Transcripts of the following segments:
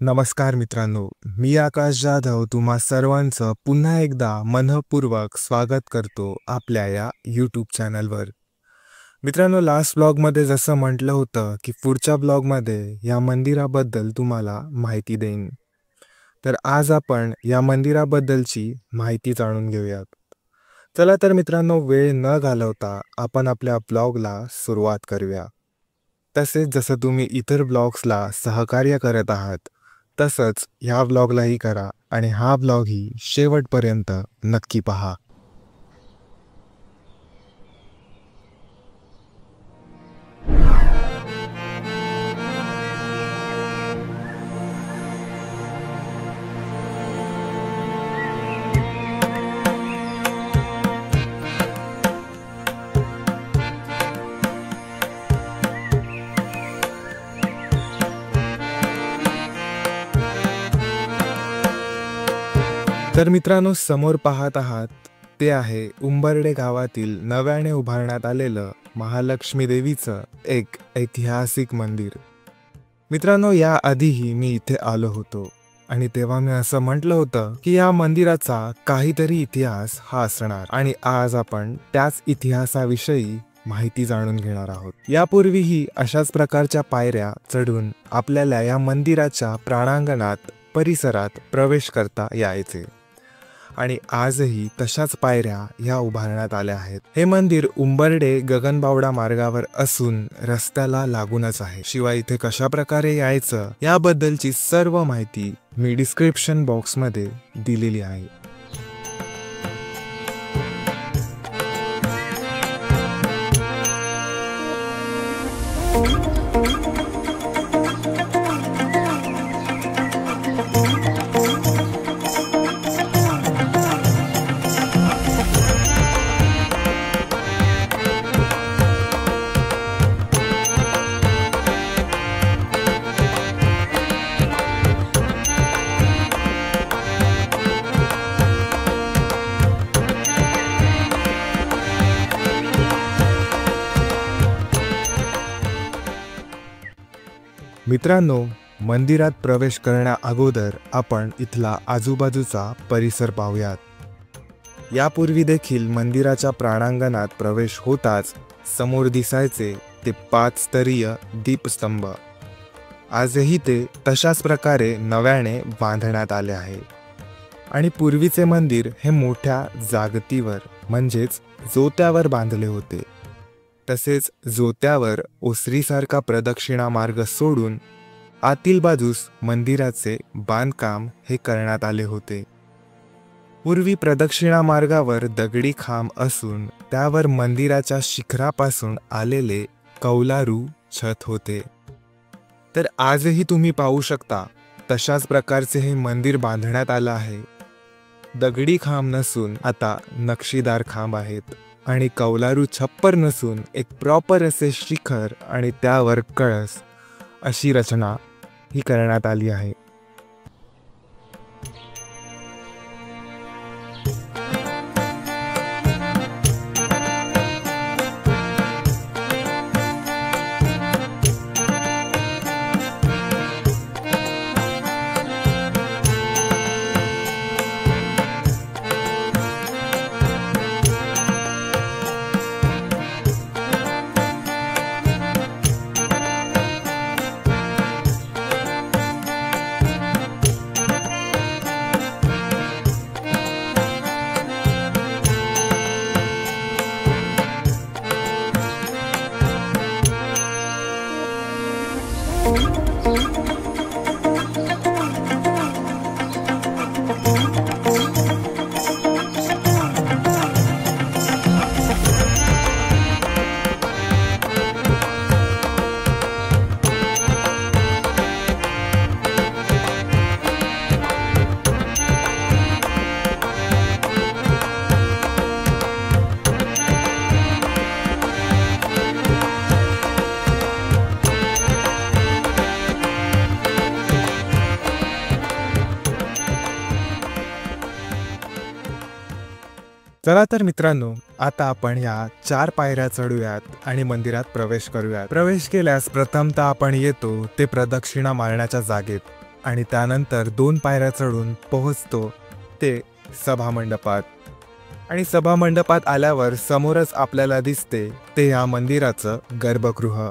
नमस्कार मित्रांनो, मी आकाश जाधव तुम्हा सर्वांचं पुन्हा एकदा मनःपूर्वक स्वागत करतो आपल्या या यूट्यूब चॅनलवर। मित्रांनो, लास्ट ब्लॉगमध्ये जसं म्हटलं होतं की पुढच्या ब्लॉगमध्ये या मंदिराबद्दल तुम्हाला माहिती देईन, तर आज आपण या मंदिराबद्दलची माहिती जाणून घेऊयात। चला तर मित्रांनो, वेळ न घालवता आपण आपल्या ब्लॉगला सुरुवात करूया। तसेच जसं तुम्ही इतर ब्लॉग्सला सहकार्य करत आहात तसंच ह्या व्लॉगलाही करा आणि हा व्लॉगही शेवटपर्यंत नक्की पहा। तर मित्रांनो, समोर पाहत आहात ते आहे उंबर्डे गावातील नव्याने उभारण्यात आलेलं महालक्ष्मी देवीचं एक ऐतिहासिक मंदिर। मित्रांनो, या आधीही मी इथे आलो होतो आणि तेव्हा मी असं म्हटलं होतं की या मंदिराचा काहीतरी इतिहास हा असणार आणि आज आपण त्याच इतिहासाविषयी माहिती जाणून घेणार आहोत। यापूर्वीही अशाच प्रकारच्या पायऱ्या चढून आपल्याला या मंदिराच्या प्रांगणात परिसरात प्रवेश करता यायचे आणि आजही तशाच पायऱ्या या उभारण्यात आल्या आहेत। हे मंदिर उंबर्डे गगनबावडा मार्गावर असून रस्त्याला लागूनच आहे। शिवाय इथे कशा प्रकारे यायचं याबद्दलची सर्व माहिती मी डिस्क्रिप्शन बॉक्समध्ये दिलेली आहे। मित्रांनो, मंदिरात प्रवेश करण्या अगोदर आपण इथला आजूबाजूचा परिसर पाहूयात। यापूर्वी देखील मंदिराच्या प्रांगणात प्रवेश होताच समोर दिसायचे ते 5 स्तरीय दीपस्तंभ। आजही ते तशाच प्रकारे नव्याने बांधण्यात आले आहे आणि पूर्वीचे मंदिर हे मोठ्या जागतीवर म्हणजेच जोत्यावर बांधले होते। तसेच जोत्यावर ओसरीसारखा प्रदक्षिणा मार्ग सोडून आतील बाजूस मंदिराचे बांधकाम हे करण्यात आले होते। पूर्वी प्रदक्षिणा मार्गावर दगडी खांब असून त्यावर मंदिराच्या शिखरापासून आलेले कौलारू छत होते। तर आजही तुम्ही पाहू शकता तशाच प्रकारचे हे मंदिर बांधण्यात आलं आहे। दगडी खांब नसून आता नक्षीदार खांब आहेत आणि कौलारू छप्पर नसून एक प्रॉपर असे शिखर आणि त्यावर कळस अशी रचना ही करण्यात आली आहे। चला तर मित्रांनो, आता आपण या 4 पायऱ्या चढूयात आणि मंदिरात प्रवेश करूयात। प्रवेश केल्यास प्रथमतः आपण येतो ते प्रदक्षिणा मारण्याच्या जागेत। आणि त्यानंतर 2 पायऱ्या चढून पोहोचतो ते सभामंडपात. आणि सभामंडपात आल्यावर समोरच आपल्याला दिसते ते या मंदिराचं गर्भगृह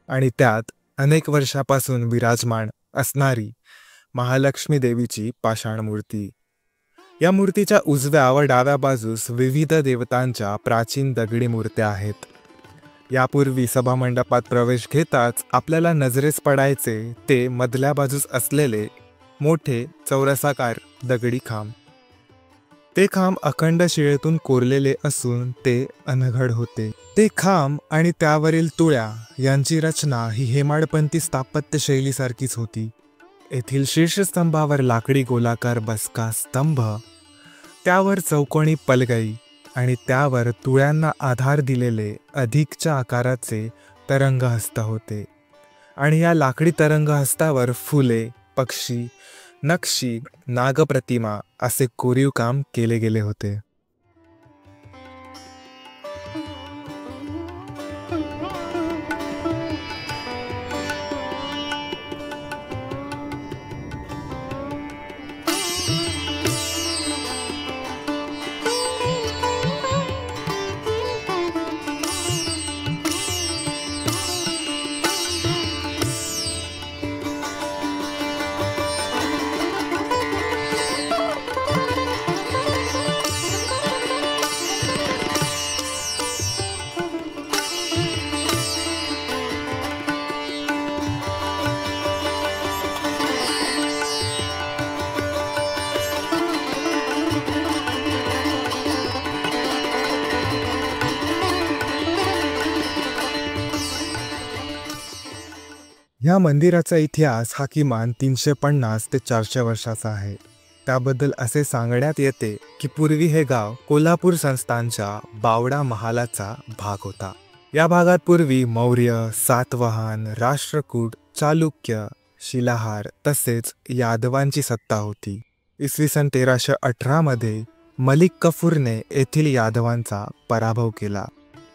आणि त्यात अनेक वर्षापासून विराजमान असणारी महालक्ष्मी देवीची पाषाण मूर्ती. या मूर्तीच्या उजव्या व डाव्या बाजूस विविध देवतांच्या प्राचीन दगडी मूर्त्या आहेत. यापूर्वी सभामंडपात प्रवेश घेताच आपल्याला नजरेस पडायचे ते मधल्या बाजूस असलेले मोठे चौरसाकार दगडी खांब. ते खांब अखंड शिळेतून कोरलेले असून ते अनघड होते. ते खांब आणि त्यावरील तुळ्या यांची रचना ही हेमाडपंथी स्थापत्य शैलीसारखीच होती. येथील शीर्षस्तंभावर लाकडी गोलाकार बसका स्तंभ, त्यावर चौकोनी पलगई आणि त्यावर तुळ्यांना आधार दिलेले अधिकच्या आकाराचे तरंगहस्त होते. आणि या लाकडी तरंगहस्तावर फुले, पक्षी, नक्षी, नागप्रतिमा असे कोरीव काम केले गेले होते. या मंदिराचा इतिहास हा किमान 350 ते 400 वर्षाचा आहे. त्याबद्दल असे सांगण्यात येते की पूर्वी हे गाव कोल्हापूर संस्थानच्या बावडा महालाचा भाग होता. या भागात पूर्वी मौर्य, सातवाहन, राष्ट्रकूट, चालुक्य, शिलाहार तसेच यादवांची सत्ता होती. इसवी सन 1318 मध्ये मलिक कफूरने येथील यादवांचा पराभव केला.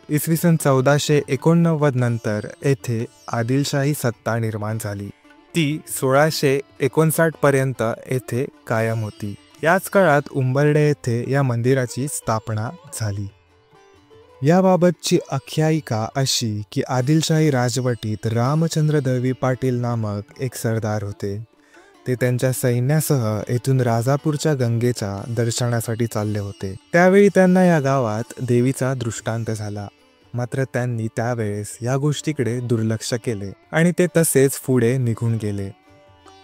इसवी सन 1489 नंतर येथे आदिलशाही सत्ता निर्माण झाली. ती 1659 पर्यंत येथे कायम होती. याच काळात उंबर्डे येथे या मंदिराची स्थापना झाली. याबाबतची आख्यायिका अशी की आदिलशाही राजवटीत रामचंद्र दळवी पाटील नामक एक सरदार होते. ते त्यांच्या सैन्यासह येथून राजापूरच्या गंगेच्या दर्शनासाठी चालले होते. त्यावेळी त्यांना या गावात देवीचा दृष्टांत झाला. मात्र त्यांनी त्यावेळेस या गोष्टीकडे दुर्लक्ष केले आणि ते तसेच पुढे निघून गेले.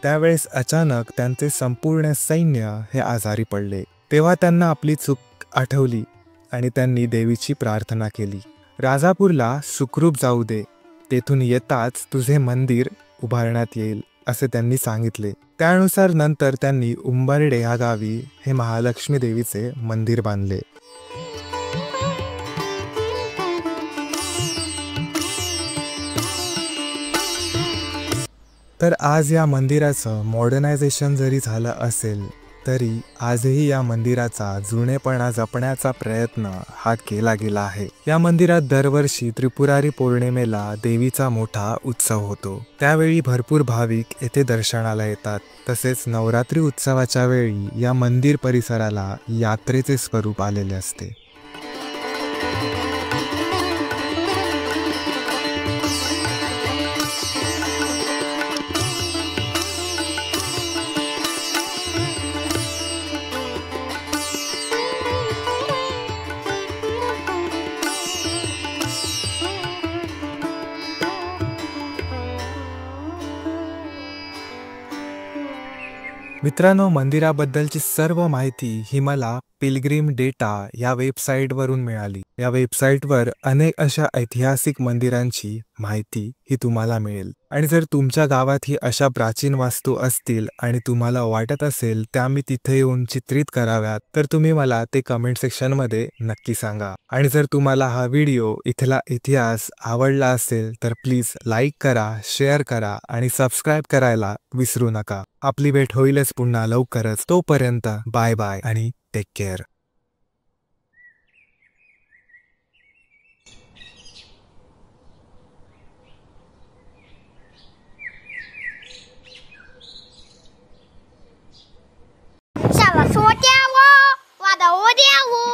त्यावेळेस अचानक त्यांचे संपूर्ण सैन्य हे आजारी पडले. तेव्हा त्यांना आपली चूक आठवली आणि त्यांनी देवीची प्रार्थना केली. राजापूरला सुखरूप जाऊ दे, तेथून येताच तुझे मंदिर उभारण्यात येईल असे त्यांनी सांगितले. त्यानुसार नंतर त्यांनी उंबर्डे या गावी हे महालक्ष्मी देवीचे मंदिर बांधले. तर आज या मंदिराचं मॉडर्नायझेशन जरी झालं असेल तरी आजही या मंदिराचा जुनेपणा जपण्याचा प्रयत्न हा केला गेला आहे. या मंदिरात दरवर्षी त्रिपुरारी पौर्णिमेला देवीचा मोठा उत्सव होतो. त्यावेळी भरपूर भाविक येथे दर्शनाला येतात. तसेच नवरात्री उत्सवाच्या वेळी या मंदिर परिसराला यात्रेचे स्वरूप आलेले असते. मित्रांनो, मंदिराबद्दलची सर्व माहिती ही मला पिलग्रिम डेटा या वेबसाईटवरून मिळाली. या वेबसाईटवर अनेक अशा ऐतिहासिक मंदिरांची माहिती ही तुम्हाला मिळेल. आणि जर तुमच्या गावात ही अशा प्राचीन वास्तू असतील आणि तुम्हाला वाटत असेल त्या मी तिथे येऊन चित्रित कराव्यात, तर तुम्ही मला ते कमेंट सेक्शनमध्ये नक्की सांगा. आणि जर तुम्हाला हा व्हिडिओ इथला इतिहास आवडला असेल तर प्लीज लाईक करा, शेअर करा आणि सबस्क्राईब करायला विसरू नका. आपली भेट होईलच पुन्हा लवकरच. तोपर्यंत बाय बाय आणि टेक केअर. 家我的我的我。